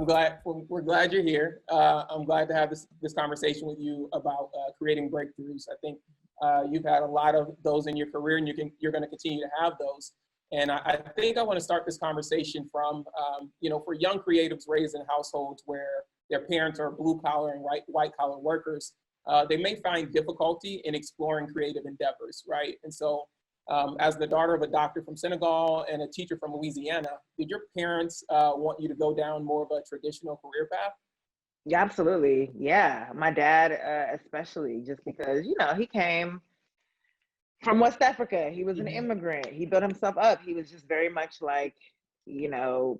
we're glad you're here. I'm glad to have this conversation with you about creating breakthroughs. I think you've had a lot of those in your career, and you're going to continue to have those. And I think I want to start this conversation from, for young creatives raised in households where their parents are blue collar and white collar workers, they may find difficulty in exploring creative endeavors, right? And so, as the daughter of a doctor from Senegal and a teacher from Louisiana, did your parents want you to go down more of a traditional career path? Yeah, absolutely. Yeah. My dad, especially, just because, he came from West Africa. He was an immigrant. He built himself up. He was just very much like, you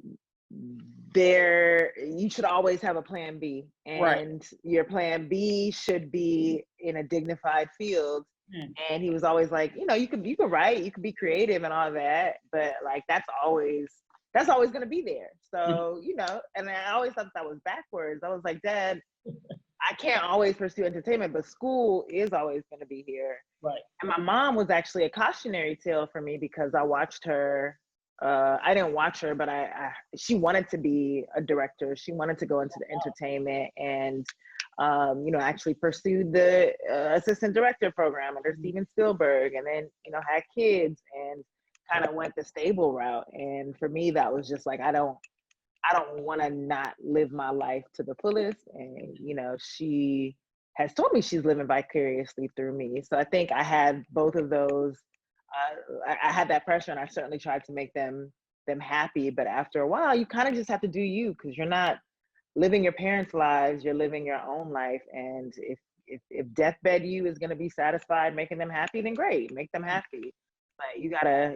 should always have a plan B. And Right. your plan B should be in a dignified field. And he was always like, you could write, you could be creative and all that, but like that's always going to be there. So, and I always thought that was backwards. I was like, Dad, I can't always pursue entertainment, but school is always going to be here. Right. And my mom was actually a cautionary tale for me because I watched her. I didn't watch her, but she wanted to be a director. She wanted to go into the entertainment and, actually pursued the assistant director program under Steven Spielberg, and then, had kids and kind of went the stable route. And for me, that was just like, I don't want to not live my life to the fullest. And, she has told me she's living vicariously through me. So I think I had both of those. I had that pressure, and I certainly tried to make them happy. But after a while, you kind of just have to do you, because you're not living your parents' lives, you're living your own life. And if deathbed you is going to be satisfied making them happy, then great, make them happy. But you gotta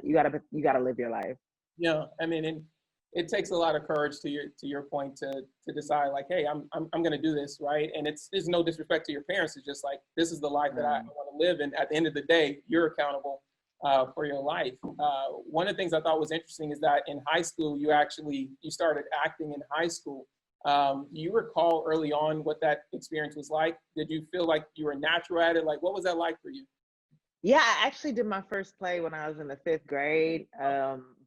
live your life. Yeah, I mean, it takes a lot of courage to your point to decide like, hey, I'm going to do this, right? And it's no disrespect to your parents. It's just like, this is the life that I want to live, and at the end of the day, you're accountable for your life. One of the things I thought was interesting is that in high school, you started acting in high school. Do you recall early on what that experience was like? Did you feel like you were natural at it? Like, what was that like for you? Yeah, I actually did my first play when I was in the 5th grade,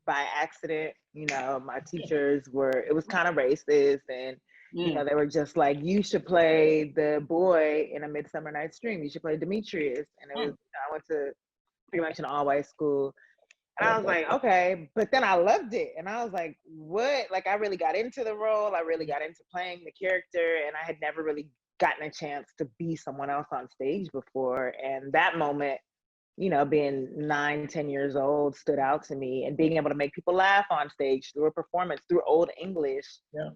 by accident. My teachers it was kind of racist, and, they were just like, you should play the boy in A Midsummer Night's Dream. You should play Demetrius. And it was, I went to pretty much an all-white school. And I was like, okay, but then I loved it. And I was like, what? Like, I really got into the role. I really got into playing the character, and I had never really gotten a chance to be someone else on stage before. And that moment, being 9, 10 years old, stood out to me, and being able to make people laugh on stage through a performance, through Old English. Yeah.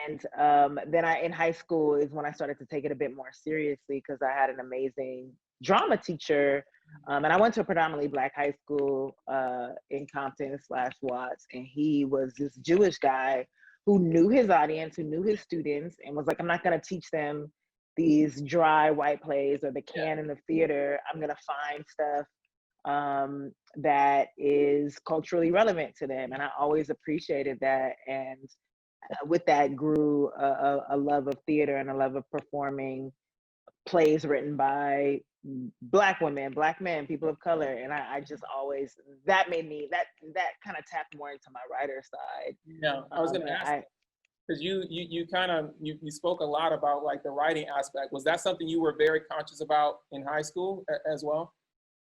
And then in high school is when I started to take it a bit more seriously, because I had an amazing drama teacher. And I went to a predominantly Black high school in Compton/Watts. And he was this Jewish guy who knew his audience, who knew his students, and was like, I'm not going to teach them these dry white plays or the canon of theater. I'm going to find stuff that is culturally relevant to them. And I always appreciated that. And with that grew a love of theater and a love of performing plays written by Black women, Black men, people of color. And I just always, that made me, that kind of tapped more into my writer side. Yeah, I was going to ask, because you spoke a lot about like the writing aspect. Was that something you were very conscious about in high school as well?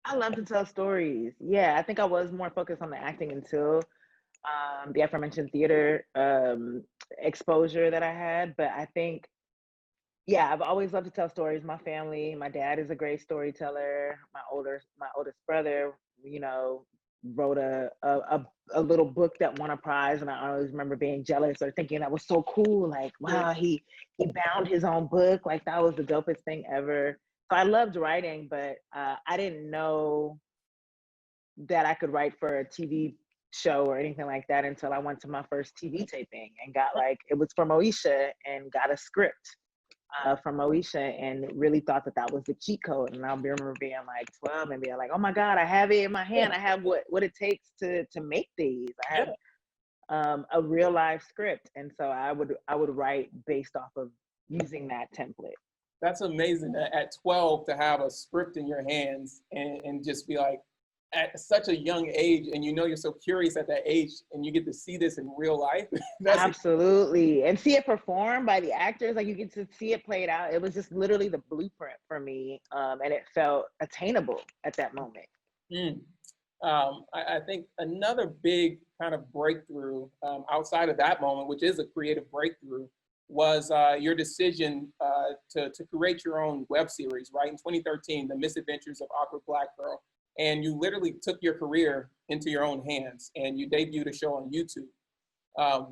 I love to tell stories. Yeah, I think I was more focused on the acting until the aforementioned theater exposure that I had. But I think, yeah, I've always loved to tell stories. My family, my dad is a great storyteller. My oldest brother, wrote a little book that won a prize, and I always remember being jealous or thinking that was so cool. Like, wow, he bound his own book. Like, that was the dopest thing ever. So I loved writing, but I didn't know that I could write for a TV show or anything like that until I went to my first TV taping and got it was from Aysha, and got a script from Aysha, and really thought that was the cheat code. And I remember being like 12 and being like, oh my God, I have it in my hand. I have what it takes to make these. I have a real live script. And so I would write based off of using that template. That's amazing at 12 to have a script in your hands and just be like, at such a young age, and you're so curious at that age, and you get to see this in real life. Absolutely. And see it performed by the actors, like you get to see it played out. It was just literally the blueprint for me, and it felt attainable at that moment. Mm. I think another big kind of breakthrough outside of that moment, which is a creative breakthrough, was your decision to create your own web series, right? In 2013, The Misadventures of Awkward Black Girl. And you literally took your career into your own hands and you debuted a show on YouTube.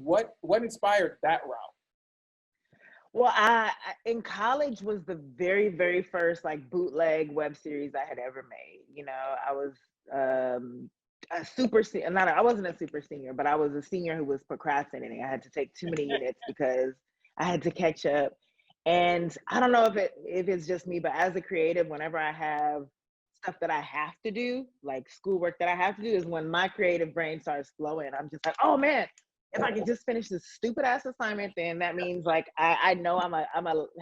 What inspired that route? Well, in college was the very, very first like bootleg web series I had ever made. You know, I was a super not I wasn't a super senior, but I was a senior who was procrastinating. I had to take too many units because I had to catch up. And I don't know if it's just me, but as a creative, whenever I have stuff that I have to do, like schoolwork that I have to do, is when my creative brain starts flowing. I'm just like, oh man, if I can just finish this stupid ass assignment, then that means like I know I'm a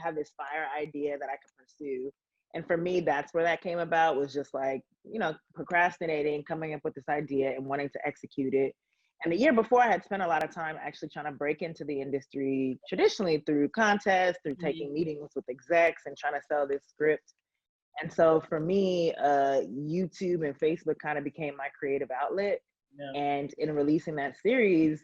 have this fire idea that I can pursue. And for me, that's where that came about, was just like, procrastinating, coming up with this idea and wanting to execute it. And the year before, I had spent a lot of time actually trying to break into the industry traditionally through contests, through taking meetings with execs and trying to sell this script. And so for me, YouTube and Facebook kind of became my creative outlet. Yeah. And in releasing that series,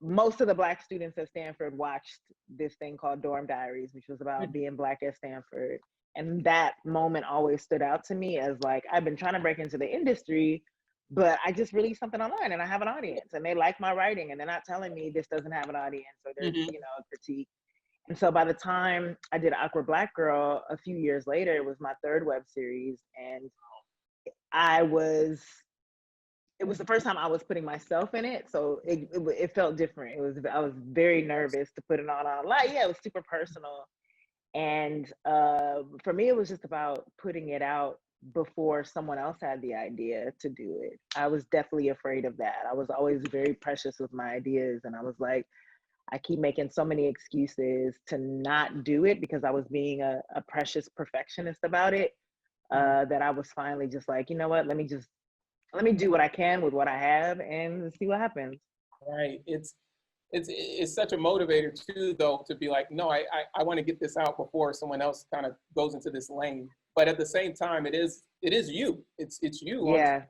most of the Black students at Stanford watched this thing called Dorm Diaries, which was about being Black at Stanford. And that moment always stood out to me as like, I've been trying to break into the industry, but I just released something online and I have an audience and they like my writing and they're not telling me this doesn't have an audience or there's, a critique. And so by the time I did Awkward Black Girl, a few years later, it was my third web series. And it was the first time I was putting myself in it. So it felt different. I was very nervous to put it on online. Yeah, it was super personal. And for me, it was just about putting it out before someone else had the idea to do it. I was definitely afraid of that. I was always very precious with my ideas. And I was like, I keep making so many excuses to not do it because I was being a precious perfectionist about it, that I was finally just like, you know what, let me do what I can with what I have and see what happens. Right. It's such a motivator too, though, to be like, no, I want to get this out before someone else kind of goes into this lane. But at the same time, it is you. It's you. Yeah.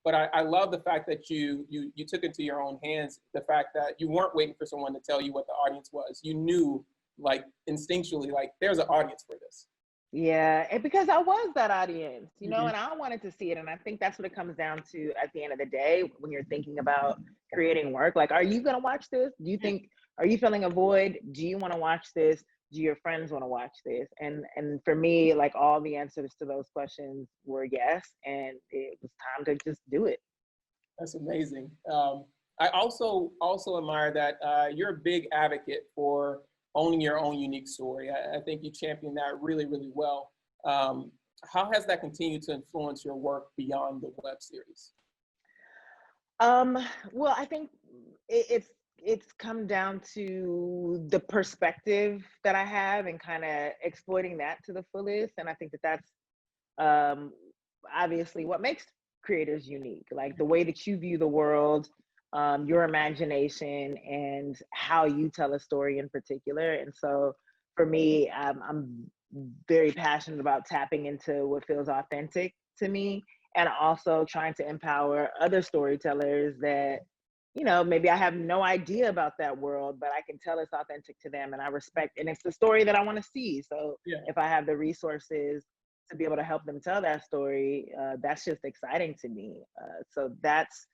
But I love the fact that you took it into your own hands, the fact that you weren't waiting for someone to tell you what the audience was. You knew, like, instinctually, like, there's an audience for this. Yeah, and because I was that audience, and I wanted to see it. And I think that's what it comes down to at the end of the day when you're thinking about creating work. Like, are you going to watch this? Are you feeling a void? Do you want to watch this? Do your friends want to watch this? And for me, like, all the answers to those questions were yes. And it was time to just do it. That's amazing. I also admire that you're a big advocate for owning your own unique story. I think you champion that really, really well. How has that continued to influence your work beyond the web series? Well, I think it's come down to the perspective that I have and kind of exploiting that to the fullest. And I think that's obviously what makes creators unique, like the way that you view the world, your imagination, and how you tell a story in particular. And so for me, I'm very passionate about tapping into what feels authentic to me, and also trying to empower other storytellers that, maybe I have no idea about that world, but I can tell it's authentic to them and I respect, and it's the story that I want to see. So if I have the resources to be able to help them tell that story, that's just exciting to me. So that's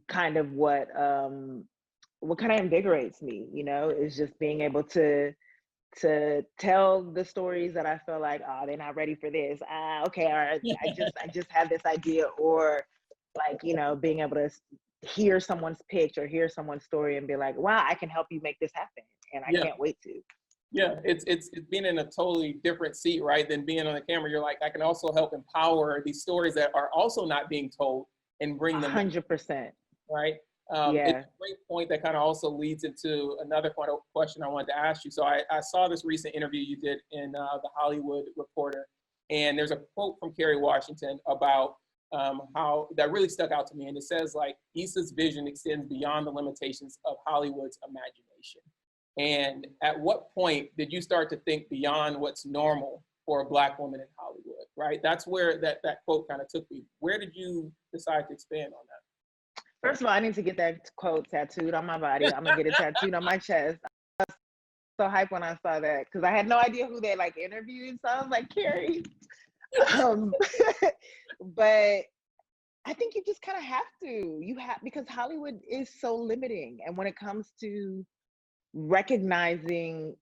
kind of what kind of invigorates me, is just being able to tell the stories that I feel like, oh, they're not ready for this. Okay, all right, I just have this idea, or like, being able to hear someone's pitch or hear someone's story and be like, wow, I can help you make this happen, and I can't wait to. Yeah, it's being in a totally different seat, right, than being on the camera. You're like, I can also help empower these stories that are also not being told and bring them 100%. Right? It's a great point that kind of also leads into another question I wanted to ask you. So I saw this recent interview you did in The Hollywood Reporter, And there's a quote from Kerry Washington about how that really stuck out to me. And it says, like, Issa's vision extends beyond the limitations of Hollywood's imagination. And at what point did you start to think beyond what's normal for a Black woman in Hollywood, right? That's where that quote kind of took me. Where did you decide to expand on that? First of all, I need to get that quote tattooed on my body. I'm gonna get it tattooed on my chest. I was so hyped when I saw that because I had no idea who they like interviewed. So I was like, Carrie. But I think you just kind of have to. You have, because Hollywood is so limiting, and when it comes to recognizing,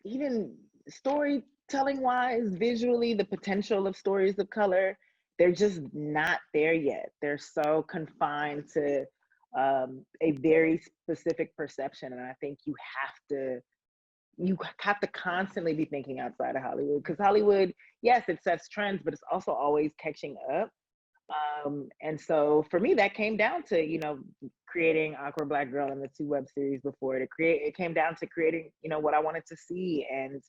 even storytelling wise, visually, the potential of stories of color, they're just not there yet. They're so confined to a very specific perception, and I think you have to constantly be thinking outside of Hollywood, because Hollywood, yes, it sets trends, but it's also always catching up. And so for me, that came down to, creating Awkward Black Girl and the 2 web series before it. It came down to creating, what I wanted to see. And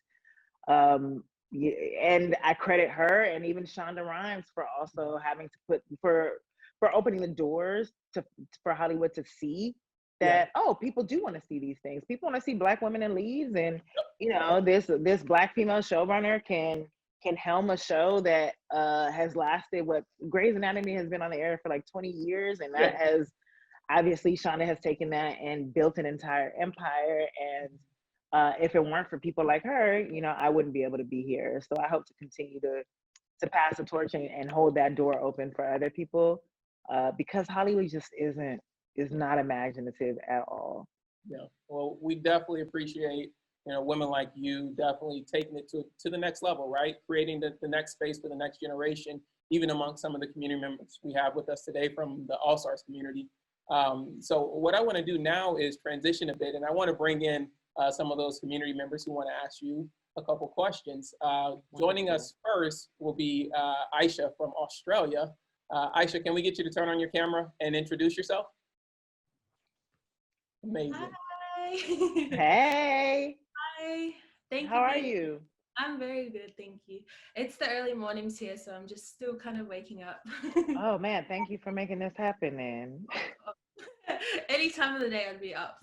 I credit her and even Shonda Rhimes for also having to for opening the doors for Hollywood to see that, people do want to see these things. People want to see Black women in leads, and this Black female showrunner can helm a show that has lasted. What Grey's Anatomy has been on the air for like 20 years, and that has obviously, Shonda has taken that and built an entire empire. And if it weren't for people like her, I wouldn't be able to be here. So I hope to continue to pass the torch and hold that door open for other people, because Hollywood just is not imaginative at all. Yeah, well, we definitely appreciate women like you definitely taking it to the next level, right? Creating the next space for the next generation, even among some of the community members we have with us today from the All Stars community. So what I want to do now is transition a bit, and I want to bring in some of those community members who want to ask you a couple questions. Joining us first will be Aysha from Australia. Aysha, can we get you to turn on your camera and introduce yourself? Amazing. Hi. Hey. Hi. Thank you. How are you? I'm very good, thank you. It's the early mornings here, so I'm just still kind of waking up. Oh man, thank you for making this happen, then. Any time of the day, I'd be up.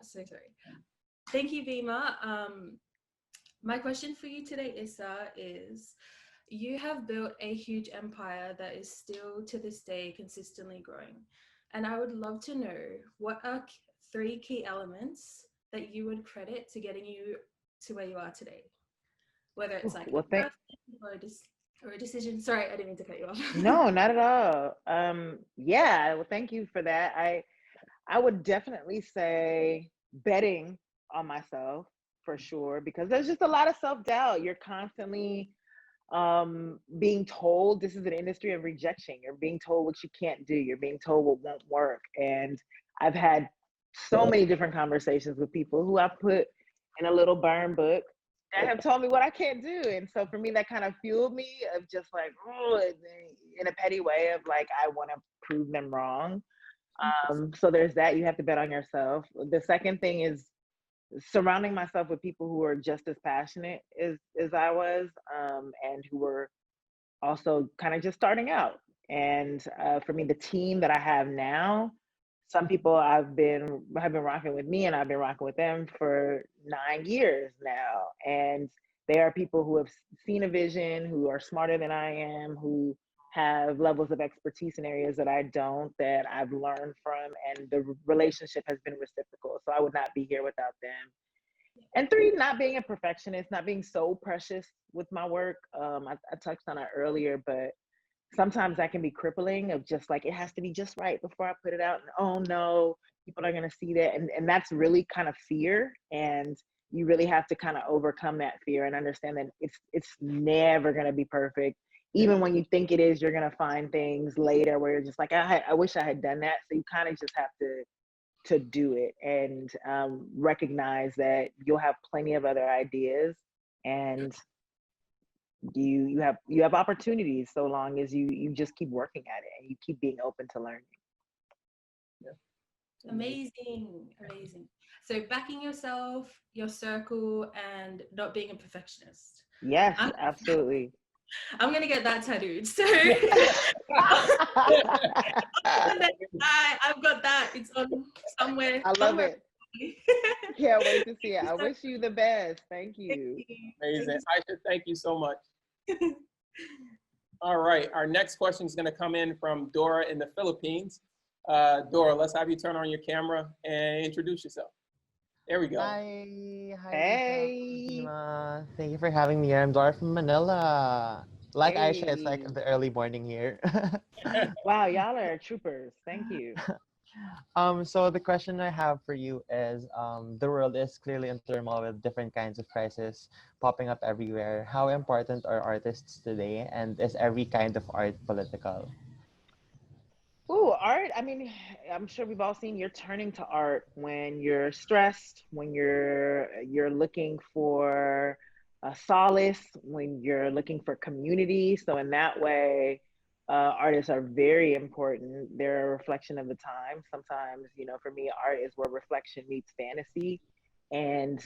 So sorry. Thank you, Bimma. My question for you today, Issa, is you have built a huge empire that is still to this day consistently growing. And I would love to know, what are 3 key elements that you would credit to getting you to where you are today? Whether it's like or a decision. Sorry, I didn't mean to cut you off. No, not at all. Yeah, well, thank you for that. I would definitely say betting on myself, for sure, because there's just a lot of self-doubt. You're constantly being told this is an industry of rejection. You're being told what you can't do. You're being told what won't work. And I've had so many different conversations with people who I put in a little burn book that have told me what I can't do. And so for me, that kind of fueled me, of just like, in a petty way of like, I want to prove them wrong. So there's that. You have to bet on yourself. The second thing is surrounding myself with people who are just as passionate as I was, and who were also kind of just starting out. And for me, the team that I have now, some people have been rocking with me, and I've been rocking with them for 9 years now. And they are people who have seen a vision, who are smarter than I am, who have levels of expertise in areas that I don't, that I've learned from, and the relationship has been reciprocal. So I would not be here without them. And 3, not being a perfectionist, not being so precious with my work. I touched on it earlier, but sometimes that can be crippling, of just like, it has to be just right before I put it out. And oh no, people are going to see that. And that's really kind of fear. And you really have to kind of overcome that fear and understand that it's never going to be perfect. Even when you think it is, you're going to find things later where you're just like, I wish I had done that. So you kind of just have to do it, and recognize that you'll have plenty of other ideas, and you have opportunities, so long as you just keep working at it and you keep being open to learning. Yeah. Amazing, amazing. So backing yourself, your circle, and not being a perfectionist. Yes, I'm, absolutely. I'm gonna get that tattooed. So I've got that. It's on somewhere. I love Somewhere. it. Can't wait to see it. I So wish you the best. Thank thank you. you. Amazing. Thank Aysha, thank you so much. you. All right, our next question is going to come in from Dora in the Philippines. Dora, let's have you turn on your camera and introduce yourself. There we go. Hi, Issa, Hey. Bimma. Thank you for having me here. I'm Dora from Manila. Like Aysha, it's like Hey. the early morning here. Wow, y'all are troopers. Thank you. So the question I have for you is, the world is clearly in turmoil with different kinds of crises popping up everywhere. How important are artists today, and is every kind of art political? Ooh, art. I mean, I'm sure we've all seen you're turning to art when you're stressed, when you're looking for a solace, when you're looking for community. So in that way, artists are very important. They're a reflection of the time. Sometimes, for me, art is where reflection meets fantasy, and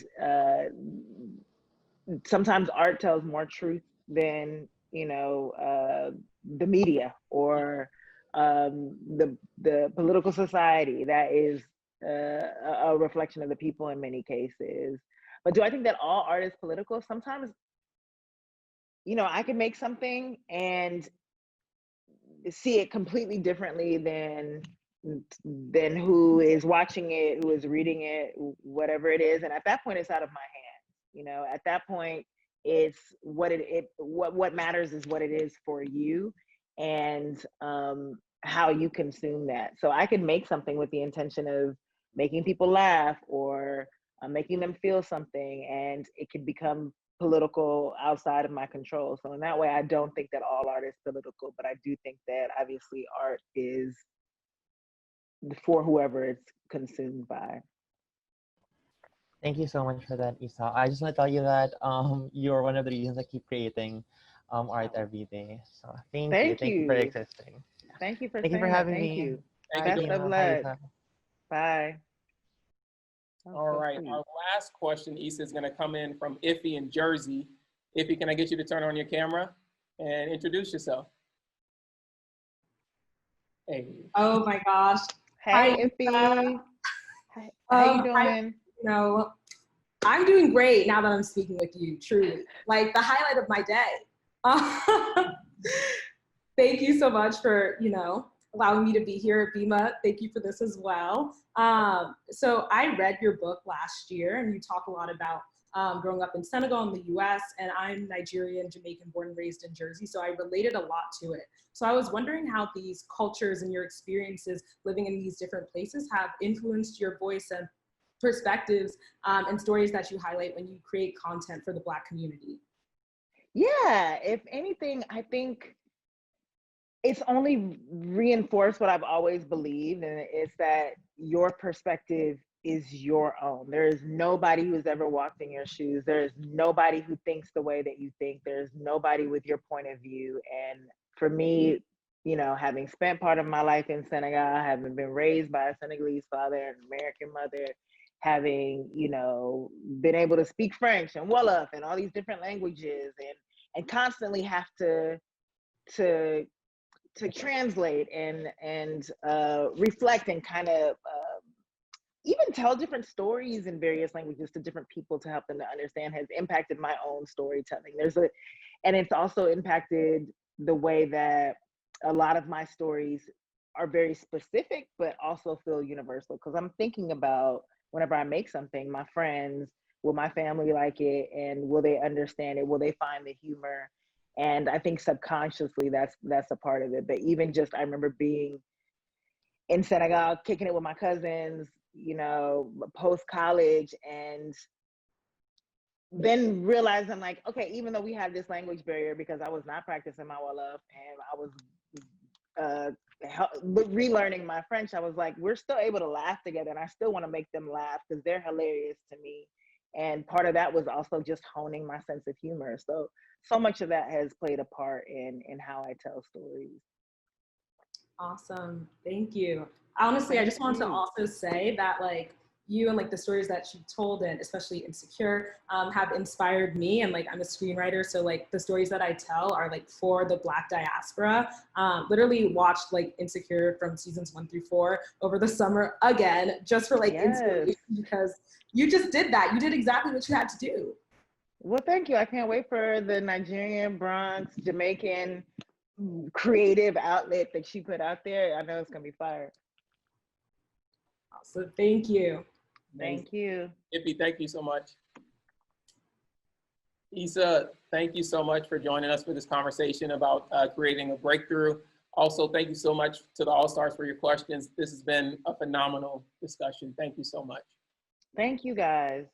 sometimes art tells more truth than the media or the political society that is a reflection of the people in many cases. But do I think that all art is political? Sometimes, I can make something and see it completely differently than who is watching it, who is reading it, whatever it is. And at that point, it's out of my hands. At that point, it's what matters is what it is for you, and how you consume that. So I can make something with the intention of making people laugh or making them feel something, and it can become political outside of my control. So in that way, I don't think that all art is political, but I do think that obviously art is for whoever it's consumed by. Thank you so much for that, Isa. I just want to tell you that you're one of the reasons I keep creating art Oh, every day. So thank you. thank Thank you for you. existing. Thank you for Thank you for saying that. having Thank me. you. Thank Hi, you, Best Dora. of Bima. Hi, luck. Isa. Bye. That was All so right, sweet. our last question, Issa, is going to come in from Ify in Jersey. Ify, can I get you to turn on your camera and introduce yourself? Hey. Oh my gosh. Hi, Hey, Issa. Iffy. How you doing? You know, I'm doing great now that I'm speaking with you, truly. Like the highlight of my day. Thank you so much for, allowing me to be here at Bima. Thank you for this as well. So I read your book last year, and you talk a lot about growing up in Senegal in the US, and I'm Nigerian, Jamaican, born and raised in Jersey, so I related a lot to it. So I was wondering how these cultures and your experiences living in these different places have influenced your voice and perspectives and stories that you highlight when you create content for the Black community. Yeah, if anything, I think it's only reinforced what I've always believed, and it's that your perspective is your own. There is nobody who's ever walked in your shoes. There is nobody who thinks the way that you think. There's nobody with your point of view. And for me, having spent part of my life in Senegal, having been raised by a Senegalese father and an American mother, having, been able to speak French and Wolof and all these different languages, and constantly have to translate and reflect and kind of even tell different stories in various languages to different people to help them to understand has impacted my own storytelling. And it's also impacted the way that a lot of my stories are very specific, but also feel universal. Because I'm thinking about whenever I make something, my friends, will my family like it? And will they understand it? Will they find the humor? And I think subconsciously that's a part of it. But even just, I remember being in Senegal, kicking it with my cousins, post college, and then realizing like, okay, even though we had this language barrier because I was not practicing my Wolof and I was relearning my French, I was like, we're still able to laugh together, and I still want to make them laugh because they're hilarious to me. And part of that was also just honing my sense of humor. So much of that has played a part in how I tell stories. Awesome. Thank you. Honestly, I just want to you. also say that like you and like the stories that you told, and especially Insecure, have inspired me. And like I'm a screenwriter, so like the stories that I tell are like for the Black diaspora. Literally watched like Insecure from seasons 1 through 4 over the summer again, just for like inspiration, because you just did that. You did exactly what you had to do. Well, thank you. I can't wait for the Nigerian, Bronx, Jamaican creative outlet that you put out there. I know it's gonna be fire. So thank you. Thank you. Ify, thank you so much. Issa, thank you so much for joining us for this conversation about creating a breakthrough. Also, thank you so much to the All Stars for your questions. This has been a phenomenal discussion. Thank you so much. Thank you, guys.